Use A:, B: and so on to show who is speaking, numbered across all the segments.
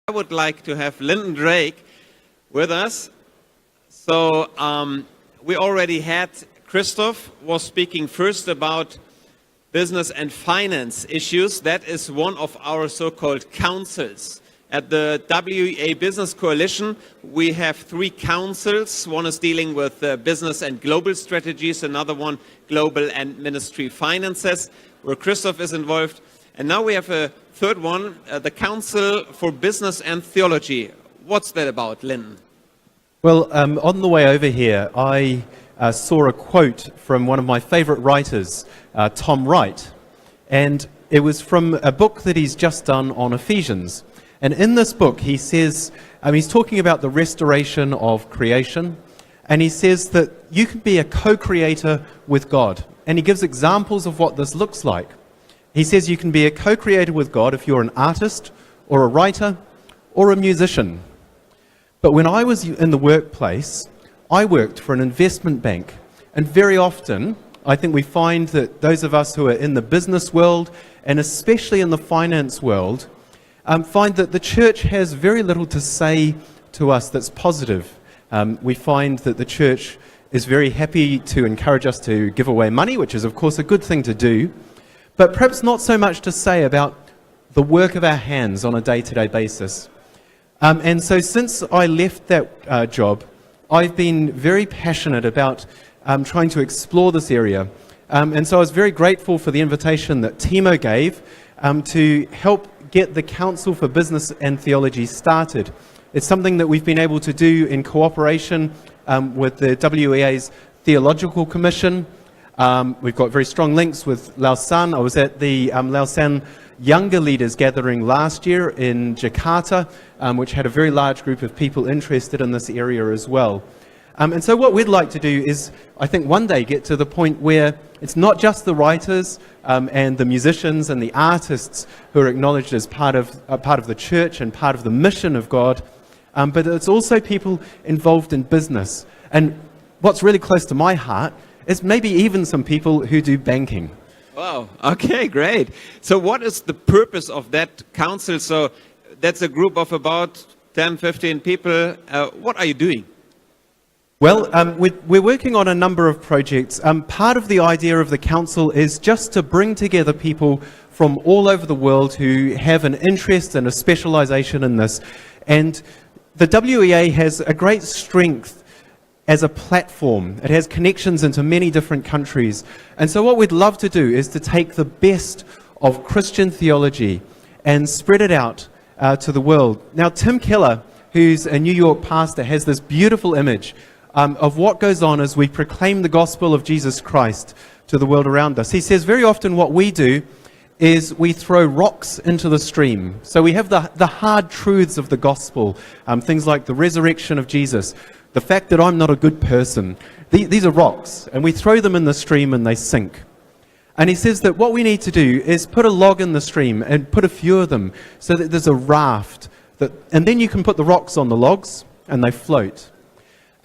A: I would like to have Lyndon Drake with us. So we already had Christoph was speaking first about business and finance issues. That is one of our so-called councils. At the WEA Business Coalition, we have 3 councils. One is dealing with business and global strategies, another one global and ministry finances, where Christoph is involved. And now we have a third one, the Council for Business and Theology. What's that about, Lyndon?
B: Well, on the way over here, I saw a quote from one of my favorite writers, Tom Wright. And it was from a book that he's just done on Ephesians. And in this book, he says, he's talking about the restoration of creation. And he says that you can be a co-creator with God. And he gives examples of what this looks like. He says you can be a co-creator with God if you're an artist or a writer or a musician. But when I was in the workplace, I worked for an investment bank. And very often, I think we find that those of us who are in the business world, and especially in the finance world, find that the church has very little to say to us that's positive. We find that the church is very happy to encourage us to give away money, which is of course a good thing to do, but perhaps not so much to say about the work of our hands on a day-to-day basis. And so since I left that job, I've been very passionate about trying to explore this area. And so I was very grateful for the invitation that Timo gave to help get the Council for Business and Theology started. It's something that we've been able to do in cooperation with the WEA's Theological Commission. We've got very strong links with Lausanne. I was at the Lausanne Younger Leaders Gathering last year in Jakarta, which had a very large group of people interested in this area as well. And so what we'd like to do is, I think one day get to the point where it's not just the writers and the musicians and the artists who are acknowledged as part of the church and part of the mission of God, but it's also people involved in business. And what's really close to my heart is maybe even some people who do banking.
A: Wow, okay, great. So what is the purpose of that council? So that's a group of about 10, 15 people. What are you doing?
B: Well, we're working on a number of projects. Part of the idea of the council is just to bring together people from all over the world who have an interest and a specialization in this. And the WEA has a great strength as a platform. It has connections into many different countries. And so what we'd love to do is to take the best of Christian theology and spread it out to the world. Now, Tim Keller, who's a New York pastor, has this beautiful image of what goes on as we proclaim the gospel of Jesus Christ to the world around us. He says very often what we do is we throw rocks into the stream. So we have the hard truths of the gospel, things like the resurrection of Jesus, the fact that I'm not a good person. These are rocks, and we throw them in the stream and they sink. And he says that what we need to do is put a log in the stream and put a few of them so that there's a raft, and then you can put the rocks on the logs and they float.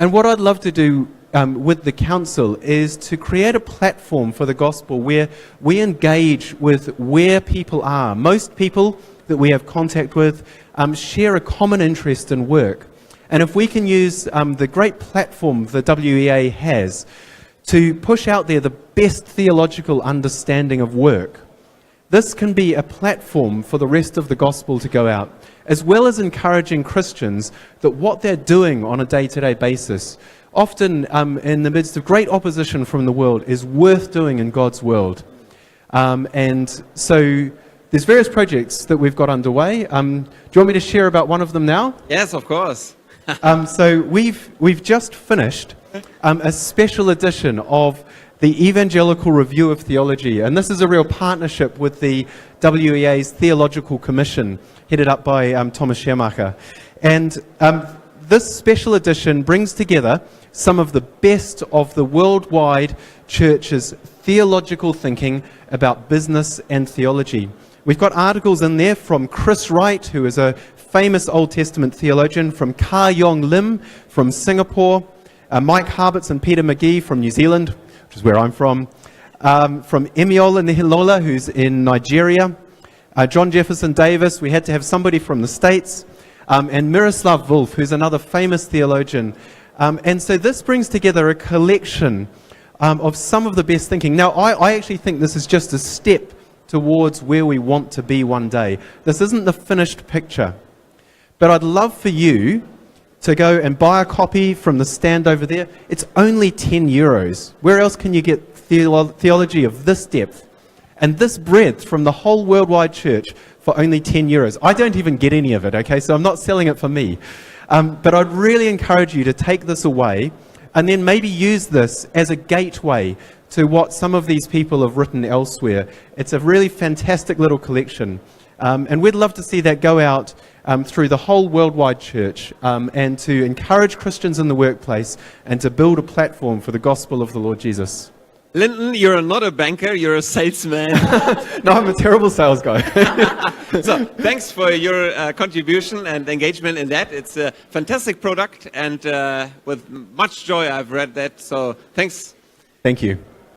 B: And what I'd love to do with the council is to create a platform for the gospel where we engage with where people are. Most people that we have contact with share a common interest in work. And if we can use the great platform the WEA has to push out there the best theological understanding of work, this can be a platform for the rest of the gospel to go out, as well as encouraging Christians that what they're doing on a day-to-day basis, often in the midst of great opposition from the world, is worth doing in God's world. And so there's various projects that we've got underway. Do you want me to share about one of them now?
A: Yes, of course.
B: So we've just finished a special edition of the Evangelical Review of Theology, and this is a real partnership with the WEA's Theological Commission, headed up by Thomas Schermacher. And this special edition brings together some of the best of the worldwide church's theological thinking about business and theology. We've got articles in there from Chris Wright, who is a famous Old Testament theologian, from Kar Yong Lim from Singapore, Mike Harbitz and Peter McGee from New Zealand, which is where I'm from Emiola Nihilola, who's in Nigeria, John Jefferson Davis. We had to have somebody from the States. and Miroslav Volf, who's another famous theologian. And so this brings together a collection of some of the best thinking. Now, I actually think this is just a step towards where we want to be one day. This isn't the finished picture. But I'd love for you to go and buy a copy from the stand over there. It's only 10 euros. Where else can you get theology of this depth and this breadth from the whole worldwide church for only 10 euros? I don't even get any of it, okay? So I'm not selling it for me. But I'd really encourage you to take this away and then maybe use this as a gateway to what some of these people have written elsewhere. It's a really fantastic little collection. And we'd love to see that go out through the whole worldwide church and to encourage Christians in the workplace and to build a platform for the gospel of the Lord Jesus.
A: Lyndon, you're not a banker, you're a salesman.
B: No, I'm a terrible sales guy.
A: So, thanks for your contribution and engagement in that. It's a fantastic product, and with much joy I've read that. So, thanks.
B: Thank you.